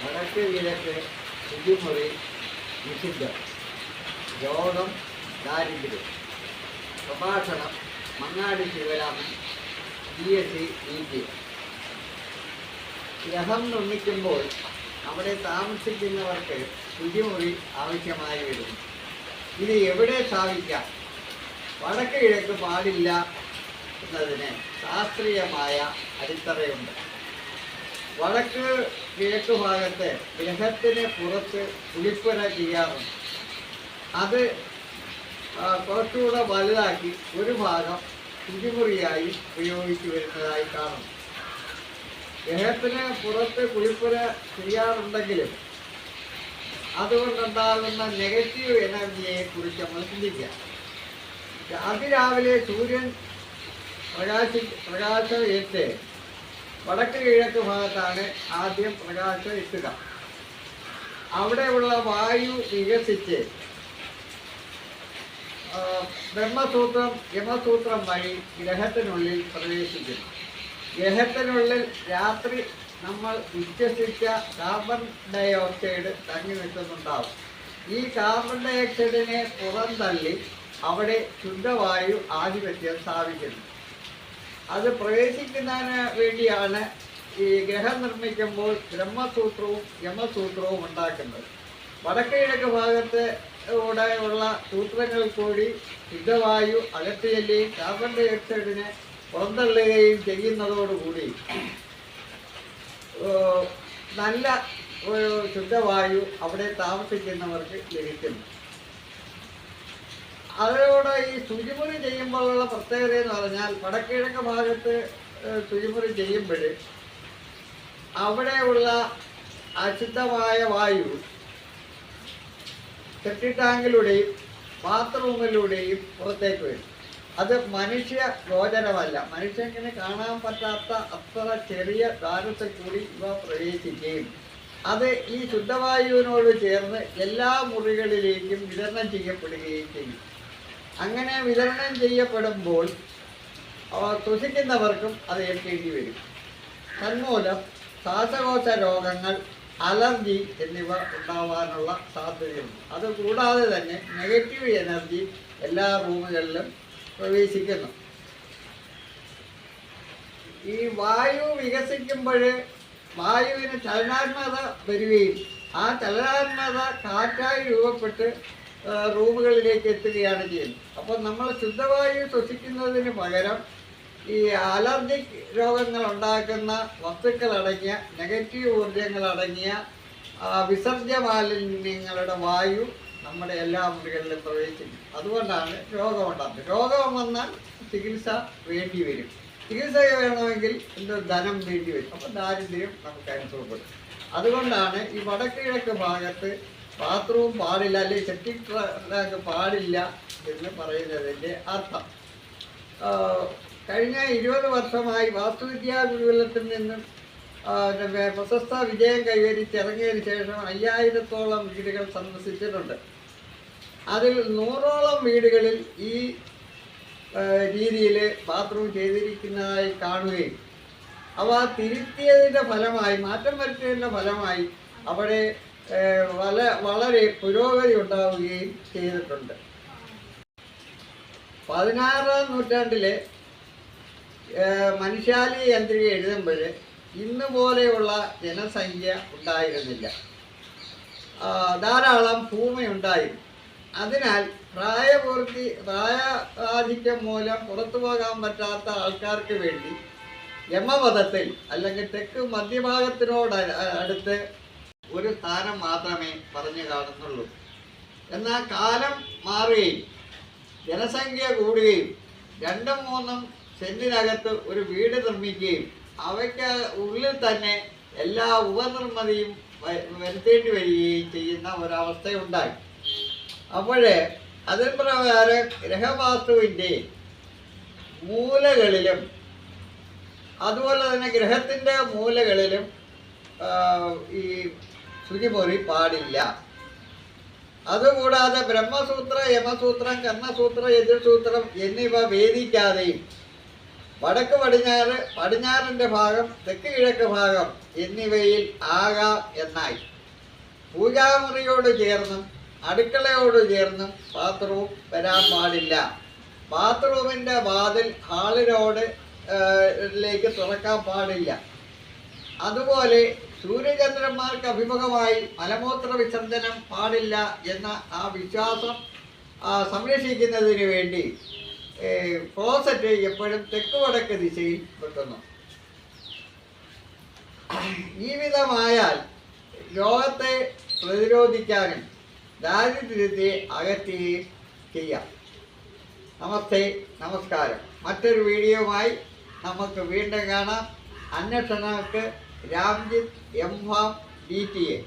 വടക്ക് കിഴക്ക് ശുചിമുറി നിഷിദ്ധം. രോഗം, ദാരിദ്ര്യം. പ്രഭാഷണം മങ്ങാടി ശിവരാമൻ, PSC EPS. ഗ്രഹം നിർമ്മിക്കുമ്പോൾ അവിടെ താമസിക്കുന്നവർക്ക് ശുചിമുറി ആവശ്യമായി വരുന്നു. ഇത് എവിടെ സ്ഥാപിക്കാം? വടക്ക് കിഴക്ക് പാടില്ല എന്നതിന് ശാസ്ത്രീയമായ അടിത്തറയുണ്ട്. വടക്ക് കിഴക്ക് ഭാഗത്ത് ഗ്രഹത്തിന് പുറത്ത് കുളിപ്പുര ചെയ്യാറുണ്ട്. അത് കുറച്ചുകൂടെ വലുതാക്കി ഒരു ഭാഗം ശുചിമുറിയായി ഉപയോഗിച്ചു വരുന്നതായി കാണുന്നു. ഗ്രഹത്തിന് പുറത്ത് കുളിപ്പുര ചെയ്യാറുണ്ടെങ്കിലും അതുകൊണ്ടുണ്ടാകുന്ന നെഗറ്റീവ് എനർജിയെ കുറിച്ച് നമ്മൾ ചിന്തിക്കാം. അതിരാവിലെ സൂര്യൻ പ്രകാശം ഏറ്റ് വടക്ക് കിഴക്ക് ഭാഗത്താണ് ആദ്യം പ്രകാശം എത്തുക. അവിടെയുള്ള വായു വികസിച്ച് ബ്രഹ്മസൂത്രം യമസൂത്രം വഴി ഗ്രഹത്തിനുള്ളിൽ പ്രവേശിക്കുന്നു. ഗ്രഹത്തിനുള്ളിൽ രാത്രി നമ്മൾ വിശ്വസിച്ച കാർബൺ ഡൈ ഓക്സൈഡ് തങ്ങി നിൽക്കുന്നുണ്ടാവും. ഈ കാർബൺ ഡൈ ഓക്സൈഡിനെ പുറന്തള്ളി അവിടെ ശുദ്ധവായു ആധിപത്യം സ്ഥാപിക്കുന്നു. അത് പ്രവേശിക്കുന്നതിന് വേണ്ടിയാണ് ഈ ഗ്രഹം നിർമ്മിക്കുമ്പോൾ ബ്രഹ്മസൂത്രവും യമസൂത്രവും ഉണ്ടാക്കുന്നത്. വടക്ക് കിഴക്ക് ഭാഗത്ത് ഉള്ള സൂത്രങ്ങൾ കൂടി ശുദ്ധവായു അകത്ത് ചെല്ലുകയും കാർബൺ ഡൈ ഓക്സൈഡിനെ പുറന്തള്ളുകയും ചെയ്യുന്നതോടുകൂടി നല്ല ഒരു ശുദ്ധവായു അവിടെ താമസിക്കുന്നവർക്ക് ലഭിക്കുന്നു. അതോടെ ഈ ശുചിമുറി ചെയ്യുമ്പോഴുള്ള പ്രത്യേകത എന്ന് പറഞ്ഞാൽ വടക്കിഴക്ക് ഭാഗത്ത് ശുചിമുറി ചെയ്യുമ്പോൾ അവിടെയുള്ള അശുദ്ധമായ വായു സെപ്റ്റിക് ടാങ്കിലൂടെയും ബാത്റൂമിലൂടെയും പുറത്തേക്ക് വരും. അത് മനുഷ്യ ഗോചരമല്ല. മനുഷ്യന് കാണാൻ പറ്റാത്ത അത്ര ചെറിയ ദ്വാരത്തിൽ കൂടി ഇവ പ്രവേശിക്കുകയും അത് ഈ ശുദ്ധവായുവിനോട് ചേർന്ന് എല്ലാ മുറികളിലേക്കും വിതരണം ചെയ്യപ്പെടുകയും ചെയ്യും. അങ്ങനെ വിതരണം ചെയ്യപ്പെടുമ്പോൾ ശ്വസിക്കുന്നവർക്കും അത് ഏൽക്കേണ്ടി വരും. തന്മൂലം ശ്വാസകോശ രോഗങ്ങൾ, അലർജി എന്നിവ ഉണ്ടാവാനുള്ള സാധ്യതയുണ്ട്. അതുകൂടാതെ തന്നെ നെഗറ്റീവ് എനർജി എല്ലാ റൂമുകളിലും പ്രവേശിക്കുന്നു. ഈ വായു വികസിക്കുമ്പോൾ വായുവിന് ചലനാത്മകത വരികയും ആ ചലനാത്മകത കാറ്റായി രൂപപ്പെട്ട് റൂമുകളിലേക്ക് എത്തുകയാണ് ചെയ്യുന്നത്. അപ്പോൾ നമ്മൾ ശുദ്ധവായു ശ്വസിക്കുന്നതിന് പകരം ഈ അലർജിക് രോഗങ്ങൾ ഉണ്ടാക്കുന്ന വസ്തുക്കളടങ്ങിയ നെഗറ്റീവ് ഊർജങ്ങളടങ്ങിയ വിസർജ്യ മാലിന്യങ്ങളുടെ വായു നമ്മുടെ എല്ലാ മുറികളിലും പ്രവേശിക്കും. അതുകൊണ്ടാണ് രോഗമുണ്ടാകുന്നത്. രോഗം വന്നാൽ ചികിത്സ വേണ്ടി വരും. ചികിത്സ വേണമെങ്കിൽ ധനം വേണ്ടി വരും. അപ്പോൾ ദാരിദ്ര്യം നമുക്ക് അനുഭവപ്പെടും. അതുകൊണ്ടാണ് ഈ വടക്ക് കിഴക്ക് ഭാഗത്ത് ബാത്റൂം പാടില്ല, അല്ലെങ്കിൽ സെപ്റ്റിക് ടാങ്ക് പാടില്ല എന്ന് പറയുന്നതിൻ്റെ അർത്ഥം. കഴിഞ്ഞ 20 വർഷമായി വാസ്തുവിദ്യാ ഗുരുകുലത്തിൽ നിന്നും പ്രശസ്ത വിജയം കൈവരിച്ചിറങ്ങിയതിന് ശേഷം 5000-ഓളം വീടുകൾ സന്ദർശിച്ചിട്ടുണ്ട്. അതിൽ 100ഓളം വീടുകളിൽ ഈ രീതിയിൽ ബാത്റൂം ചെയ്തിരിക്കുന്നതായി കാണുകയും അവ തിരുത്തിയതിൻ്റെ ഫലമായി, മാറ്റം വരുത്തിയതിൻ്റെ ഫലമായി അവിടെ വളരെ പുരോഗതി ഉണ്ടാവുകയും ചെയ്തിട്ടുണ്ട്. 16-ാം നൂറ്റാണ്ടിലെ മനുഷ്യാലി യന്ത്രിക എഴുതുമ്പോൾ ഇന്ന് പോലെയുള്ള ജനസംഖ്യ ഉണ്ടായിരുന്നില്ല. ധാരാളം ഭൂമി ഉണ്ടായിരുന്നു. അതിനാൽ പ്രായാധിക്യം മൂലം പുറത്തു പോകാൻ പറ്റാത്ത ആൾക്കാർക്ക് വേണ്ടി യമപഥത്തിൽ അല്ലെങ്കിൽ തെക്ക് മധ്യഭാഗത്തിനോട് അടുത്ത് ഒരു സ്ഥാനം മാത്രമേ പറഞ്ഞു കാണുന്നുള്ളൂ. എന്നാൽ കാലം മാറുകയും ജനസംഖ്യ കൂടുകയും 2-3 സെന്റിനകത്ത് ഒരു വീട് നിർമ്മിക്കുകയും അവയ്ക്ക് ഉള്ളിൽ തന്നെ എല്ലാ ഉപനിർമ്മിതിയും വരുത്തേണ്ടി വരികയും ചെയ്യുന്ന ഒരവസ്ഥയുണ്ടായി. അപ്പോഴേ അതിന് പ്രകാരം ഗ്രഹവാസ്തുവിൻ്റെ മൂലകളിലും അതുപോലെ തന്നെ ഗ്രഹത്തിൻ്റെ മൂലകളിലും ഈ ശുചിമുറി പാടില്ല. അതുകൂടാതെ ബ്രഹ്മസൂത്ര, യമസൂത്രം, കർണസൂത്രം, എതിർസൂത്രം എന്നിവ വേദിക്കാതെയും വടക്ക് പടിഞ്ഞാറ്, പടിഞ്ഞാറിൻ്റെ ഭാഗം, തെക്ക് കിഴക്ക് ഭാഗം എന്നിവയിൽ ആകാം എന്നായി. പൂജാമുറിയോട് ചേർന്നും അടുക്കളയോട് ചേർന്നും ബാത്റൂം വരാൻ പാടില്ല. ബാത്റൂമിൻ്റെ വാതിൽ ഹാളിനോട് ലേക്ക് തുറക്കാൻ പാടില്ല. അതുപോലെ സൂര്യചന്ദ്രന്മാർക്ക് അഭിമുഖമായി മലമൂത്ര വിസർജനം പാടില്ല എന്ന ആ വിശ്വാസം സംരക്ഷിക്കുന്നതിന് വേണ്ടി ക്ലോസറ്റ് എപ്പോഴും തെക്ക് വടക്ക് ദിശയിൽ വെക്കുന്നു. ഈ വിധമായാൽ രോഗത്തെ പ്രതിരോധിക്കാനും ദാരിദ്ര്യത്തെ അകറ്റുകയും ചെയ്യാം. നമസ്തേ, നമസ്കാരം. മറ്റൊരു വീഡിയോയുമായി നമുക്ക് വീണ്ടും കാണാം. അന്വേഷണങ്ങൾക്ക് രാംജിത്ത് എം ഫാം DTA.